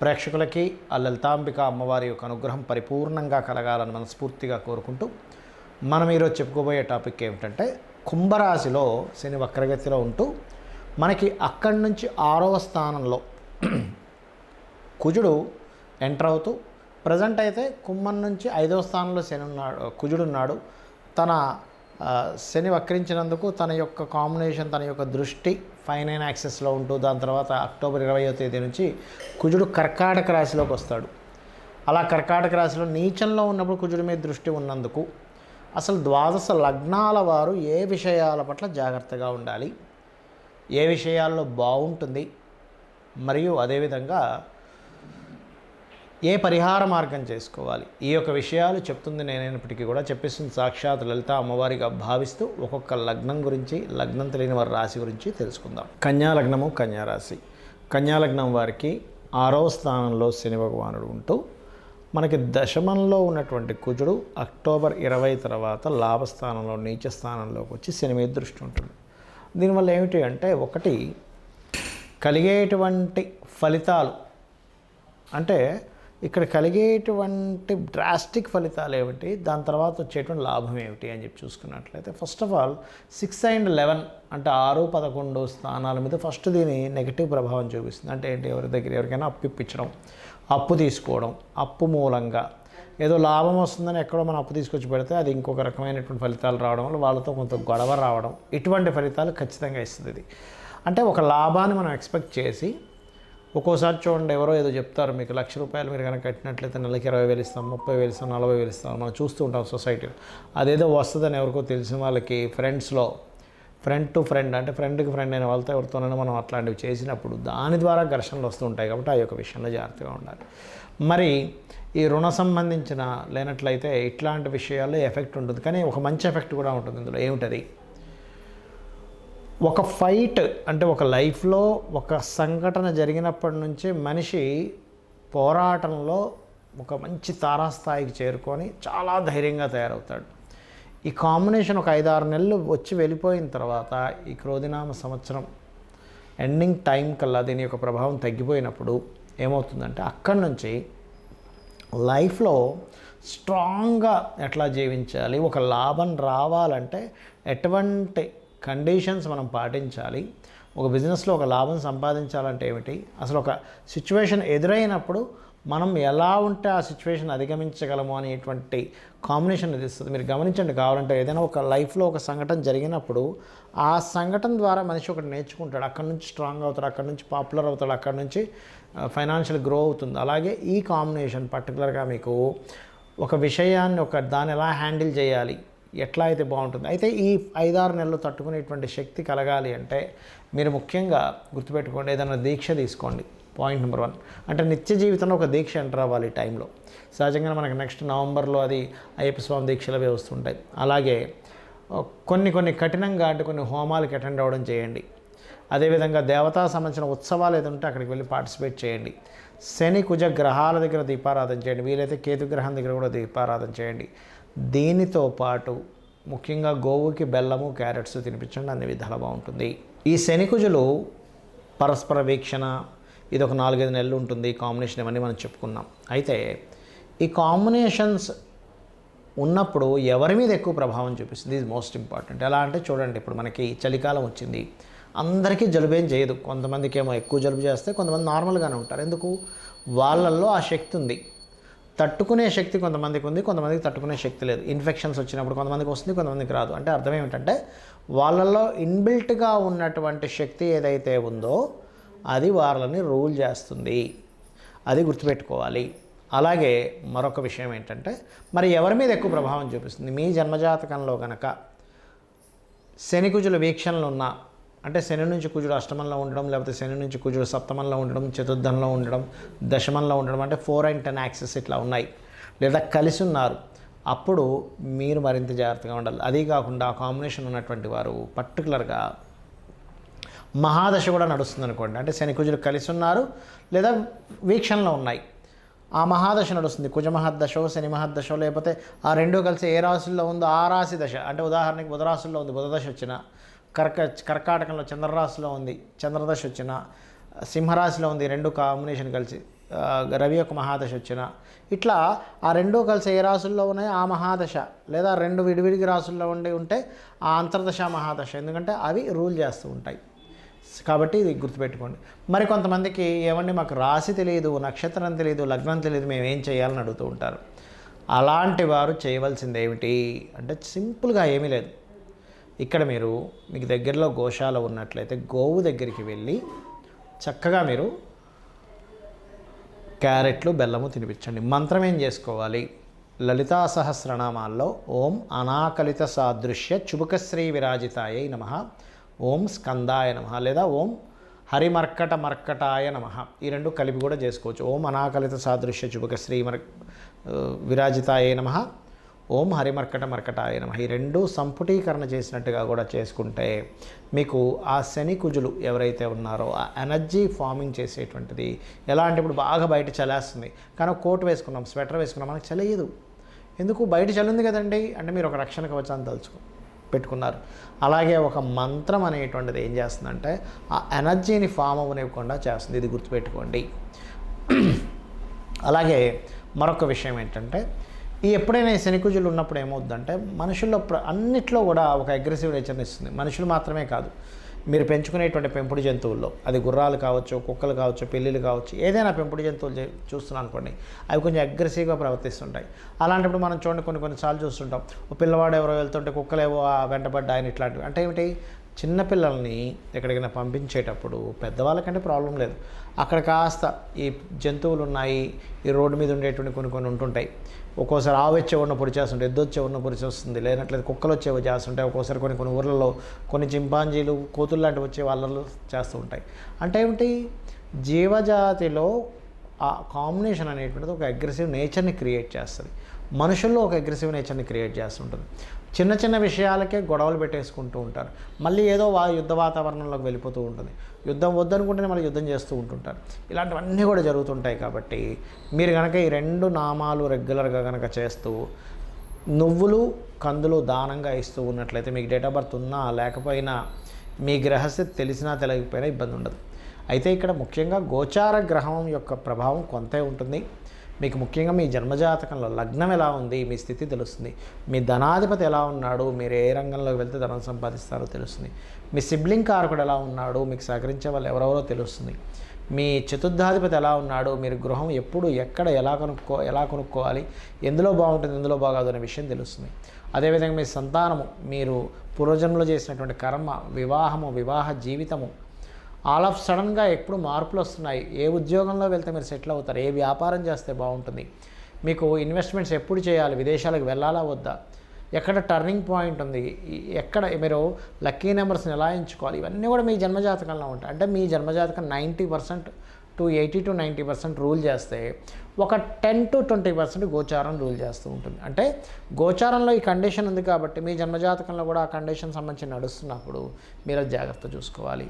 ప్రేక్షకులకి ఆ లలితాంబిక అమ్మవారి యొక్క అనుగ్రహం పరిపూర్ణంగా కలగాలని మనస్ఫూర్తిగా కోరుకుంటూ మనం ఈరోజు చెప్పుకోబోయే టాపిక్ ఏమిటంటే కుంభరాశిలో శని వక్రగతిలో ఉంటూ మనకి అక్కడి నుంచి 6వ స్థానంలో కుజుడు ఎంటర్ అవుతూ ప్రజెంట్ అయితే కుంభం నుంచి 5వ స్థానంలో శని ఉన్నాడు, కుజుడు ఉన్నాడు. తన శని వక్రించినందుకు తన యొక్క కాంబినేషన్, తన యొక్క దృష్టి 5 యాక్సెస్లో ఉంటూ దాని తర్వాత అక్టోబర్ 20వ తేదీ నుంచి కుజుడు కర్కాటక రాశిలోకి వస్తాడు. అలా కర్కాటక రాశిలో నీచంలో ఉన్నప్పుడు కుజుడి మీద దృష్టి ఉన్నందుకు అసలు ద్వాదశ లగ్నాల వారు ఏ విషయాల పట్ల జాగ్రత్తగా ఉండాలి, ఏ విషయాల్లో బాగుంటుంది, మరియు అదేవిధంగా ఏ పరిహార మార్గం చేసుకోవాలి, ఈ యొక్క విషయాలు చెప్తుంది నేనైనప్పటికీ కూడా చెప్పేస్తుంది సాక్షాత్ లలిత అమ్మవారిగా భావిస్తూ ఒక్కొక్క లగ్నం గురించి, లగ్నం తెలియని వారి రాశి గురించి తెలుసుకుందాం. కన్యా లగ్నము, కన్యా రాశి. కన్యా లగ్నం వారికి 6వ స్థానంలో శని భగవానుడు ఉంటూ మనకి దశమంలో ఉన్నటువంటి కుజుడు అక్టోబర్ 20 తర్వాత లాభస్థానంలో నీచ స్థానంలోకి వచ్చి శని మీద దృష్టి ఉంటుంది. దీనివల్ల ఏమిటి అంటే ఒకటి కలిగేటువంటి ఫలితాలు, అంటే ఇక్కడ కలిగేటువంటి డ్రాస్టిక్ ఫలితాలు ఏమిటి, దాని తర్వాత వచ్చేటువంటి లాభం ఏమిటి అని చెప్పి చూసుకున్నట్లయితే ఫస్ట్ ఆఫ్ ఆల్ 6 and 11 అంటే 6, 11 స్థానాల మీద ఫస్ట్ దీని నెగిటివ్ ప్రభావం చూపిస్తుంది. అంటే ఏంటి, ఎవరికైనా అప్పు ఇప్పించడం, అప్పు తీసుకోవడం, అప్పు మూలంగా ఏదో లాభం వస్తుందని ఎక్కడో మనం అప్పు తీసుకొచ్చి పెడితే అది ఇంకొక రకమైనటువంటి ఫలితాలు రావడం వల్ల వాళ్ళతో కొంత గొడవ రావడం, ఇటువంటి ఫలితాలు ఖచ్చితంగా ఇస్తుంది. ఇది అంటే ఒక లాభాన్ని మనం ఎక్స్పెక్ట్ చేసి ఒక్కోసారి చూడండి, ఎవరో ఏదో చెప్తారు, మీకు ₹1,00,000 మీరు కనుక కట్టినట్లయితే నెలకి 20,000 ఇస్తాం, 30,000 ఇస్తాం, 40,000 ఇస్తాం, మనం చూస్తూ ఉంటాం సొసైటీలో. అదేదో వస్తుందని ఎవరికో తెలిసిన వాళ్ళకి ఫ్రెండ్స్లో ఫ్రెండ్ టు ఫ్రెండ్, అంటే ఫ్రెండ్కి ఫ్రెండ్ అయిన వాళ్ళతో ఎవరితోనైనా మనం అట్లాంటివి చేసినప్పుడు దాని ద్వారా ఘర్షణలు వస్తూ ఉంటాయి. కాబట్టి ఆ యొక్క విషయంలో జాగ్రత్తగా ఉండాలి. మరి ఈ రుణ సంబంధించిన లేనట్లయితే ఇట్లాంటి విషయాల్లో ఎఫెక్ట్ ఉంటుంది, కానీ ఒక మంచి ఎఫెక్ట్ కూడా ఉంటుంది. ఇందులో ఏమిటది, ఒక ఫైట్, అంటే ఒక లైఫ్లో ఒక సంఘటన జరిగినప్పటి నుంచి మనిషి పోరాటంలో ఒక మంచి తారాస్థాయికి చేరుకొని చాలా ధైర్యంగా తయారవుతాడు. ఈ కాంబినేషన్ ఒక 5-6 నెలలు వచ్చి వెళ్ళిపోయిన తర్వాత ఈ క్రోధినామ సంవత్సరం ఎండింగ్ టైం కల్లా దీని యొక్క ప్రభావం తగ్గిపోయినప్పుడు ఏమవుతుందంటే అక్కడి నుంచి లైఫ్లో స్ట్రాంగ్గా ఎట్లా జీవించాలి, ఒక లాభం రావాలంటే ఎటువంటి కండిషన్స్ మనం పాటించాలి, ఒక బిజినెస్లో ఒక లాభం సంపాదించాలంటే ఏమిటి, అసలు ఒక సిచ్యువేషన్ ఎదురైనప్పుడు మనం ఎలా ఉంటే ఆ సిచ్యువేషన్ అధిగమించగలము అనేటువంటి కాంబినేషన్ ఇది ఇస్తుంది. మీరు గమనించండి, కావాలంటే ఏదైనా ఒక లైఫ్లో ఒక సంఘటన జరిగినప్పుడు ఆ సంఘటన ద్వారా మనిషి ఒకటి నేర్చుకుంటాడు, అక్కడి నుంచి స్ట్రాంగ్ అవుతాడు, అక్కడి నుంచి పాపులర్ అవుతాడు, అక్కడి నుంచి ఫైనాన్షియల్ గ్రో అవుతుంది. అలాగే ఈ కాంబినేషన్ పర్టికులర్గా మీకు ఒక విషయాన్ని దాన్ని ఎలా హ్యాండిల్ చేయాలి, ఎట్లా అయితే బాగుంటుంది. అయితే ఈ 5-6 నెలలు తట్టుకునేటువంటి శక్తి కలగాలి అంటే మీరు ముఖ్యంగా గుర్తుపెట్టుకోండి, ఏదైనా దీక్ష తీసుకోండి. పాయింట్ నెంబర్ 1 అంటే నిత్య జీవితంలో ఒక దీక్ష ఎంటర్ అవ్వాలి. ఈ టైంలో సహజంగా మనకి నెక్స్ట్ నవంబర్లో అది అయ్యప్ప స్వామి దీక్షలు అవి వస్తుంటాయి. అలాగే కొన్ని కఠినంగా అంటే కొన్ని హోమాలకి అటెండ్ అవ్వడం చేయండి. అదేవిధంగా దేవతా సంబంధించిన ఉత్సవాలు ఏది ఉంటే అక్కడికి వెళ్ళి పార్టిసిపేట్ చేయండి. శని కుజ గ్రహాల దగ్గర దీపారాధన చేయండి, వీలైతే కేతు గ్రహం దగ్గర కూడా దీపారాధన చేయండి. దీనితో పాటు ముఖ్యంగా గోవుకి బెల్లము, క్యారెట్స్ తినిపించండి, అన్ని విధాలు బాగుంటుంది. ఈ శని కుజులు పరస్పర వీక్షణ ఇది ఒక 4-5 నెలలు ఉంటుంది. కాంబినేషన్ ఇవన్నీ మనం చెప్పుకున్నాం. అయితే ఈ కాంబినేషన్స్ ఉన్నప్పుడు ఎవరి మీద ఎక్కువ ప్రభావం చూపిస్తుంది, ఇది మోస్ట్ ఇంపార్టెంట్. ఎలా అంటే చూడండి, ఇప్పుడు మనకి చలికాలం వచ్చింది, అందరికీ జలుబు ఏం చేయదు. కొంతమందికి ఏమో ఎక్కువ జలుబు చేస్తే, కొంతమంది నార్మల్గానే ఉంటారు. ఎందుకు, వాళ్ళల్లో ఆ శక్తి ఉంది, తట్టుకునే శక్తి కొంతమందికి ఉంది, కొంతమందికి తట్టుకునే శక్తి లేదు. ఇన్ఫెక్షన్స్ వచ్చినప్పుడు కొంతమందికి వస్తుంది, కొంతమందికి రాదు. అంటే అర్థం ఏమిటంటే వాళ్ళల్లో ఇన్బిల్ట్గా ఉన్నటువంటి శక్తి ఏదైతే ఉందో అది వాళ్ళని రూల్ చేస్తుంది, అది గుర్తుపెట్టుకోవాలి. అలాగే మరొక విషయం ఏంటంటే మరి ఎవరి మీద ఎక్కువ ప్రభావం చూపిస్తుంది, మీ జన్మజాతకంలో కనుక శని కుజుల వీక్షణలు ఉన్నా, అంటే శని నుంచి కుజుడు అష్టమంలో ఉండడం, లేకపోతే శని నుంచి కుజుడు సప్తమంలో ఉండడం, చతుర్థంలో ఉండడం, దశమంలో ఉండడం, అంటే 4 and 10 యాక్సెస్ ఇట్లా ఉన్నాయి, లేదా కలిసి ఉన్నారు, అప్పుడు మీరు మరింత జాగ్రత్తగా ఉండాలి. అదీ కాకుండా ఆ కాంబినేషన్ ఉన్నటువంటి వారు పర్టికులర్గా మహాదశ కూడా నడుస్తుంది అనుకోండి, అంటే శని కుజులు కలిసి ఉన్నారు లేదా వీక్షణలో ఉన్నాయి, ఆ మహాదశ నడుస్తుంది. కుజ మహద్దశో, శని మహద్దశో, లేకపోతే ఆ రెండూ కలిసి ఏ రాశుల్లో ఉందో ఆ రాశి దశ, అంటే ఉదాహరణకి బుధ రాశుల్లో ఉంది, బుధదశ వచ్చిన, కర్కాటకంలో చంద్రరాశిలో ఉంది, చంద్రదశ వచ్చిన, సింహరాశిలో ఉంది, రెండు కాంబినేషన్ కలిసి రవి యొక్క మహాదశ వచ్చినా ఇట్లా ఆ రెండూ కలిసి ఏ రాసుల్లో ఉన్నాయో ఆ మహాదశ, లేదా రెండు విడివిడిగి రాసుల్లో ఉంటే ఆ అంతర్దశ మహాదశ, ఎందుకంటే అవి రూల్ చేస్తూ ఉంటాయి. కాబట్టి ఇది గుర్తుపెట్టుకోండి. మరి కొంతమందికి ఏమండి మాకు రాశి తెలియదు, నక్షత్రం తెలియదు, లగ్నం తెలియదు, మేము ఏం చేయాలని అడుగుతూ ఉంటారు. అలాంటి వారు చేయవలసింది ఏమిటి అంటే సింపుల్గా ఏమీ లేదు. ఇక్కడ మీకు దగ్గరలో గోశాల ఉన్నట్లయితే గోవు దగ్గరికి వెళ్ళి చక్కగా మీరు క్యారెట్లు బెల్లము తినిపించండి. మంత్రం ఏం చేసుకోవాలి? లలితా సహస్రనామాల్లో ఓం అనాకలిత సాదృశ్య చుబుకశ్రీ విరాజితాయై నమః, ఓం స్కందాయ నమః, లేదా ఓం హరిమర్కటాయ నమః, ఈ రెండు కలిపి కూడా చేసుకోవచ్చు. ఓం అనాకలిత సాదృశ్య చుబుకశ్రీ విరాజితాయై నమః, ఓం హరిమర్కటాయ నమః, ఈ రెండు సంపుటీకరణ చేసినట్టుగా కూడా చేసుకుంటే మీకు ఆ శని కుజులు ఎవరైతే ఉన్నారో ఆ ఎనర్జీ ఫార్మింగ్ చేసేటువంటిది. ఎలా అంటే ఇప్పుడు బాగా బయట చలేస్తుంది, కానీ కోట్ వేసుకున్నాం, స్వెటర్ వేసుకున్నాం, మనకు చలియదు. ఎందుకు? బయట చలి ఉంది కదండి అంటే మీరు ఒక రక్షణ కవచాన్ని పెట్టుకున్నారు. అలాగే ఒక మంత్రం అనేటువంటిది ఏం చేస్తుందంటే ఆ ఎనర్జీని ఫామ్ అవ్వనివ్వకుండా చేస్తుంది. ఇది గుర్తుపెట్టుకోండి. అలాగే మరొక విషయం ఏంటంటే ఎప్పుడైనా ఈ శనికుజులు ఉన్నప్పుడు ఏమవుతుందంటే మనుషుల్లో అన్నిట్లో కూడా ఒక అగ్రెసివ్ నేచర్ని ఇస్తుంది. మనుషులు మాత్రమే కాదు, మీరు పెంచుకునేటువంటి పెంపుడు జంతువుల్లో, అది గుర్రాలు కావచ్చు, కుక్కలు కావచ్చు, పిల్లులు కావచ్చు, ఏదైనా పెంపుడు జంతువులు చూస్తున్నాం అనుకోండి, అవి కొంచెం అగ్రెసివ్గా ప్రవర్తిస్తుంటాయి. అలాంటప్పుడు మనం చూడండి కొన్నిసార్లు చూస్తుంటాం, ఓ పిల్లవాడు ఎవరో వెళ్తుంటే కుక్కలేవో వెంటబడ్డాయని ఇట్లాంటివి. అంటే ఏమిటి? చిన్నపిల్లల్ని ఎక్కడికైనా పంపించేటప్పుడు పెద్దవాళ్ళకంటే ప్రాబ్లం లేదు, అక్కడ కాస్త ఈ జంతువులు ఉన్నాయి, ఈ రోడ్డు మీద ఉండేటువంటి కొన్ని ఉంటుంటాయి. ఒక్కోసారి ఆవు వచ్చే ఉన్న పొడి చేస్తుంటే, ఎద్దు వచ్చే ఉన్న పొడి చేస్తుంది, లేనట్లేదు కుక్కలు వచ్చేవి చేస్తుంటాయి. ఒక్కోసారి కొన్ని ఊర్లలో కొన్ని చింపాంజీలు, కోతులు లాంటివి వచ్చే వాళ్ళలో చేస్తూ ఉంటాయి. అంటే ఏమిటి? జీవజాతిలో ఆ కాంబినేషన్ అనేటువంటిది ఒక అగ్రెసివ్ నేచర్ని క్రియేట్ చేస్తుంది. మనుషుల్లో ఒక అగ్రెసివ్ నేచర్ని క్రియేట్ చేస్తుంటుంది. చిన్న విషయాలకే గొడవలు పెట్టేసుకుంటూ ఉంటారు. మళ్ళీ ఏదో యుద్ధ వాతావరణంలోకి వెళ్ళిపోతూ ఉంటుంది. యుద్ధం వద్దనుకుంటేనే మళ్ళీ యుద్ధం చేస్తూ ఉంటుంటారు. ఇలాంటివన్నీ కూడా జరుగుతుంటాయి. కాబట్టి మీరు కనుక ఈ రెండు నామాలు రెగ్యులర్గా కనుక చేస్తూ నువ్వులు కందులు దానంగా ఇస్తూ ఉన్నట్లయితే మీకు డేట్ ఆఫ్ బర్త్ ఉన్నా లేకపోయినా మీ గ్రహస్థితి తెలిసినా తెలియకపోయినా ఇబ్బంది ఉండదు. అయితే ఇక్కడ ముఖ్యంగా గోచార గ్రహం యొక్క ప్రభావం కొంతే ఉంటుంది. మీకు ముఖ్యంగా మీ జన్మజాతకంలో లగ్నం ఎలా ఉంది, మీ స్థితి తెలుస్తుంది. మీ ధనాధిపతి ఎలా ఉన్నాడు, మీరు ఏ రంగంలోకి వెళ్తే ధనం సంపాదిస్తారో తెలుస్తుంది. మీ సిబ్లింగ్ కారకుడు ఎలా ఉన్నాడు, మీకు సహకరించే వాళ్ళు ఎవరెవరో తెలుస్తుంది. మీ చతుర్థాధిపతి ఎలా ఉన్నాడు, మీరు గృహం ఎప్పుడు ఎక్కడ ఎలా కొనుక్కోవాలి, ఎందులో బాగుంటుంది ఎందులో బాగాదు అనే విషయం తెలుస్తుంది. అదేవిధంగా మీ సంతానము, మీరు పూర్వజన్మలో చేసినటువంటి కర్మ, వివాహ జీవితము, ఆల్ ఆఫ్ సడన్గా ఎప్పుడు మార్పులు వస్తున్నాయి. ఏ ఉద్యోగంలో వెళ్తే మీరు సెటిల్ అవుతారు, ఏ వ్యాపారం చేస్తే బాగుంటుంది, మీకు ఇన్వెస్ట్మెంట్స్ ఎప్పుడు చేయాలి, విదేశాలకు వెళ్ళాలా వద్దా, ఎక్కడ టర్నింగ్ పాయింట్ ఉంది, ఎక్కడ మీరు లక్కీ నెంబర్స్ని ఎలా ఎంచుకోవాలి, ఇవన్నీ కూడా మీ జన్మజాతకంలో ఉంటాయి. అంటే మీ జన్మజాతకం 90% to 80 to 90% రూల్ చేస్తే ఒక 10 to 20% గోచారం రూల్ చేస్తూ ఉంటుంది. అంటే గోచారంలో ఈ కండిషన్ ఉంది కాబట్టి మీ జన్మజాతకంలో కూడా ఆ కండిషన్ సంబంధించి నడుస్తున్నప్పుడు మీరు జాగ్రత్త చూసుకోవాలి.